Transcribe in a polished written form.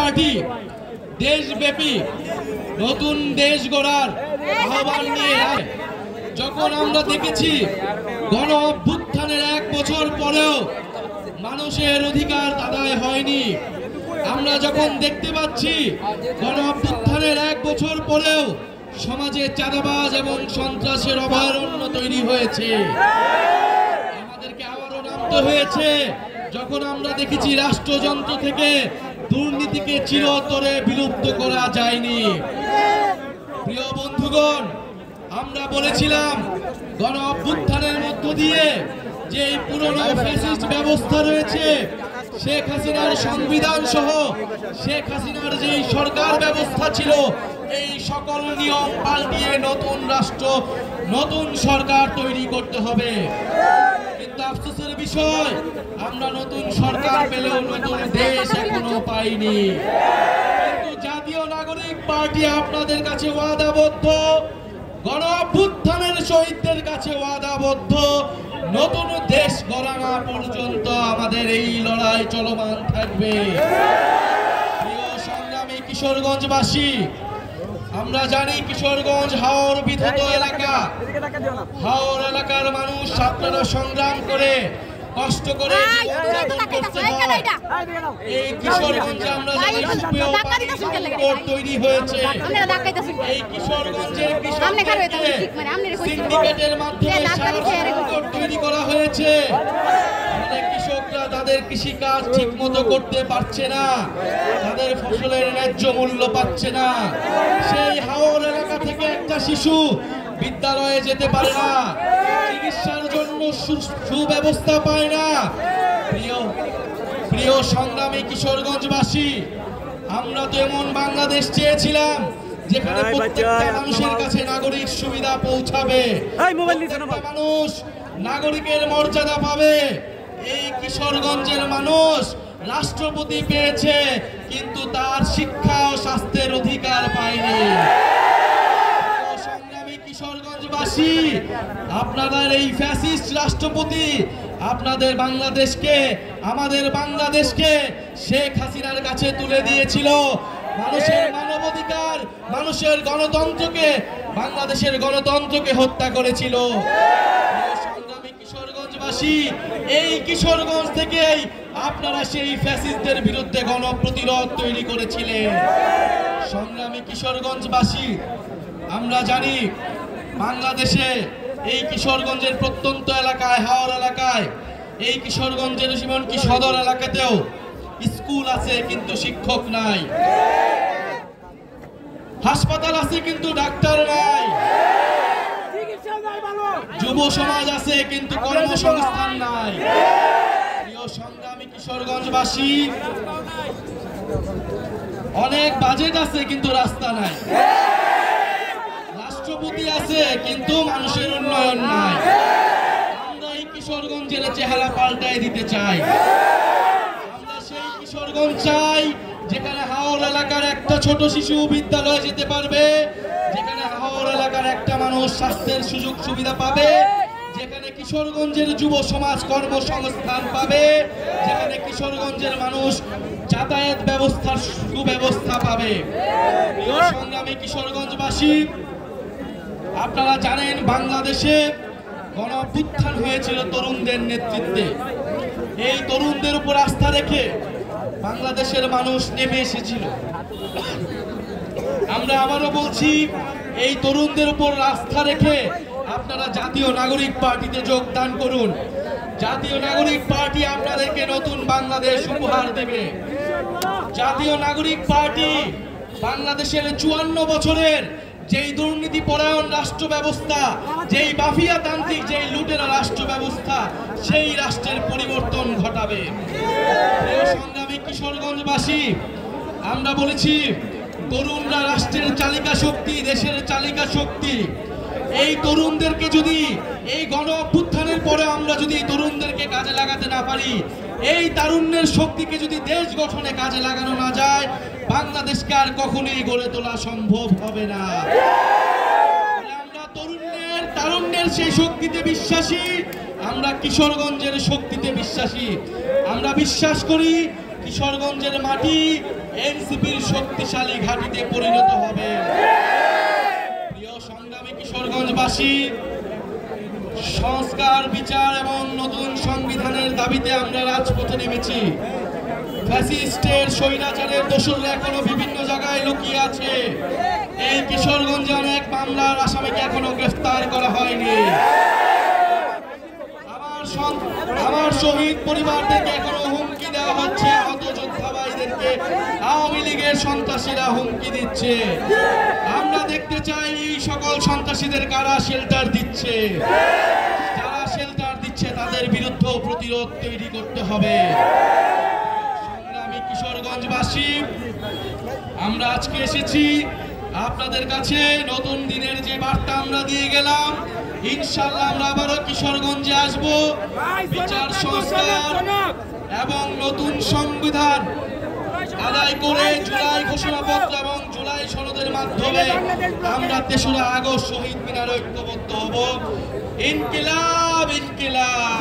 Party দেশব্যাপী নতুন দেশ গড়ার আহ্বান নিয়ে যখন আমরা দেখেছি গণ অভ্যুত্থানের 1 বছর পরেও মানুষের অধিকার আদায় হয়নি, আমরা যখন দেখতে পাচ্ছি গণ অভ্যুত্থানের 1 বছর পরেও সমাজে চাঁদাবাজ এবং সন্ত্রাসের অভয়ারণ্য তৈরি হয়েছে, আমাদেরকে আবারও নামতে হয়েছে। যখন আমরা দেখেছি রাষ্ট্রযন্ত্র থেকে দুর্নীতিকে চিরতরে বিলুপ্ত করা যায়নি। প্রিয় বন্ধুগণ, আমরা বলেছিলাম গণ অভ্যুত্থানের মধ্য দিয়ে যে পুরনো ফ্যাসিস্ট ব্যবস্থা রয়েছে, শেখ হাসিনার সংবিধান সহ শেখ হাসিনার যে সরকার ব্যবস্থা ছিল, এই সকল নিয়ম পাল্টিয়ে নতুন রাষ্ট্র নতুন সরকার তৈরি করতে হবে। কিন্তু আফসোসের বিষয়, আমরা নতুন সরকার পেলেও নতুন দেশ এখনো পাইনি। কিন্তু জাতীয় নাগরিক পার্টি আপনাদের কাছে ওয়াদাবদ্ধ, গণ অভ্যুত্থানের শহীদদের কাছে ওয়াদাবদ্ধ, নতুন দেশ গড়া না পর্যন্ত আমাদের এই লড়াই চলমান থাকবে। প্রিয় সংগ্রামী কিশোরগঞ্জবাসী, আমরা জানি কিশোরগঞ্জ হাওর বিধত এলাকা, হাওর এলাকার মানুষ আপনারা সংগ্রাম করে কষ্ট করে এই কিশোরগঞ্জে আমরা জানি তৈরি হয়েছে। এই কিশোরগঞ্জের সিন্ডিকেটের মাধ্যমে তৈরি করা হয়েছে। কৃষকরা তাদের কৃষিকাজ ঠিক মতো করতে পারছে না, তাদের ফসলের ন্যায্য মূল্য পাচ্ছে না। সেই হাওর এলাকা থেকে একটা শিশু বিদ্যালয়ে যেতে পারে না, চিকিৎসার জন্য সুব্যবস্থা পায় না। প্রিয় সংগ্রামী কিশোরগঞ্জবাসী, আমরা তো এমন বাংলাদেশ চেয়েছিলাম যেখানে প্রত্যেকটা মানুষের কাছে নাগরিক সুবিধা পৌঁছাবে, প্রত্যেকটা মানুষ নাগরিকের মর্যাদা পাবে। এই কিশোরগঞ্জের মানুষ রাষ্ট্রপতি পেয়েছে, কিন্তু তার শিক্ষা ও স্বাস্থ্যের অধিকার পায়নি। সংগ্রামী কিশোরগঞ্জবাসী, আপনাদের এই ফ্যাসিস্ট রাষ্ট্রপতি আপনাদের বাংলাদেশকে, আমাদের বাংলাদেশকে শেখ হাসিনার কাছে তুলে দিয়েছিল। মানুষের মানবাধিকার, মানুষের গণতন্ত্রকে, বাংলাদেশের গণতন্ত্রকে হত্যা করেছিল। কিশোরগঞ্জবাসী, এই কিশোরগঞ্জ থেকেই আপনারা সেই ফ্যাসিস্টদের বিরুদ্ধে গণপ্রতিরোধ তৈরি করেছিলেন। সংগ্রামী কিশোরগঞ্জবাসী, আমরা জানি বাংলাদেশে এই কিশোরগঞ্জের প্রত্যন্ত এলাকায়, হাওর এলাকায়, এই কিশোরগঞ্জের এমনকি সদর এলাকাতেও স্কুল আছে কিন্তু শিক্ষক নাই, হাসপাতাল আছে কিন্তু ডাক্তার নাই, যুব সমাজ আছে কিন্তু কর্মসংস্থান নাই। প্রিয় সংগ্রামী কিশোরগঞ্জবাসী, অনেক বাজেট আছে কিন্তু রাস্তা নাই, রাষ্ট্রপতি আছে কিন্তু মানুষের উন্নয়ন নাই। আমরা এই কিশোরগঞ্জের চেহারা পাল্টায় দিতে চাই। আমরা সেই কিশোরগঞ্জ চাই যেখানে হাওর এলাকার একটা ছোট শিশু বিদ্যালয়ে যেতে পারবে, যেখানে হাওর এলাকার একটা মানুষ স্বাস্থ্যের সুযোগ সুবিধা পাবে, যেখানে কিশোরগঞ্জের যুব সমাজ কর্মসংস্থান পাবে, যেখানে কিশোরগঞ্জের মানুষ যাতায়াত ব্যবস্থার সুব্যবস্থা পাবে। প্রিয় সংগ্রামী কিশোরগঞ্জবাসী, আপনারা জানেন বাংলাদেশে গণ অভ্যুত্থান হয়েছিল তরুণদের নেতৃত্বে। এই তরুণদের উপর আস্থা রেখে বাংলাদেশের মানুষ নেমে এসেছিল। আমরা আবারও বলছি, এই তরুণদের উপর আস্থা রেখে আপনারা জাতীয় নাগরিক পার্টিতে যোগদান করুন। জাতীয় নাগরিক পার্টি আপনাদেরকে নতুন বাংলাদেশ উপহার দেবে। জাতীয় নাগরিক পার্টি বাংলাদেশের 54 বছরের যেই দুর্নীতি পরায়ণ রাষ্ট্র ব্যবস্থা, যেই মাফিয়া তান্ত্রিক, যেই লুটেরা রাষ্ট্র ব্যবস্থা, সেই রাষ্ট্রের পরিবর্তন ঘটাবে। প্রিয় সংগ্রামী কিশোরগঞ্জবাসী, আমরা বলেছি তরুণরা রাষ্ট্রের চালিকা শক্তি, দেশের চালিকা শক্তি। এই তরুণদেরকে যদি এই গণ অভ্যুত্থানের পরে আমরা যদি তরুণদেরকে কাজে লাগাতে না পারি, এই তারুণ্যের শক্তিকে যদি দেশ গঠনে কাজে লাগানো না যায়, বাংলাদেশকে আর কখনোই গড়ে তোলা সম্ভব হবে না। আমরা তারুণ্যের সেই শক্তিতে বিশ্বাসী, আমরা কিশোরগঞ্জের শক্তিতে বিশ্বাসী। আমরা বিশ্বাস করি কিশোরগঞ্জের মাটি এনসিপির শক্তিশালী ঘাঁটিতে পরিণত হবে। প্রিয় সংগ্রামী কিশোরগঞ্জবাসী, সংস্কার, বিচার এবং নতুন সংবিধানের দাবিতে আমরা রাজপথে নেমেছি। ফ্যাসিস্টের স্বৈরাচারের দোসররা এখনো বিভিন্ন জায়গায় লুকিয়ে আছে। এই কিশোরগঞ্জে অনেক মামলার আসামিকে এখনো গ্রেফতার করা হয়নি। আমার শহীদ পরিবারদেরকে এখনো হুমকি দেওয়া হচ্ছে। আহত যোদ্ধা ভাইদেরকে আওয়ামী লীগের সন্ত্রাসীরা হুমকি দিচ্ছে। আমরা দেখতে চাই এই সকল সন্ত্রাসীদের কারা শেল্টার দিচ্ছে। যারা শেল্টার দিচ্ছে তাদের বিরুদ্ধে প্রতিরোধ তৈরি করতে হবে। সংগ্রামী কিশোরগঞ্জবাসী, আমরা আজকে এসেছি আপনাদের কাছে নতুন দিনের যে বার্তা আমরা দিয়ে গেলাম। ইনশাআল্লাহ আমরা আবারও কিশোরগঞ্জে আসব। বিচার, সংস্কার এবং নতুন সংবিধান আদায় করে জুলাই ঘোষণাপত্র এবং জুলাই সনদের মাধ্যমে আমরা ৩রা আগস্ট শহীদ মিনারে ঐক্যবদ্ধ হব। ইনকিলাব, ইনকিলাব।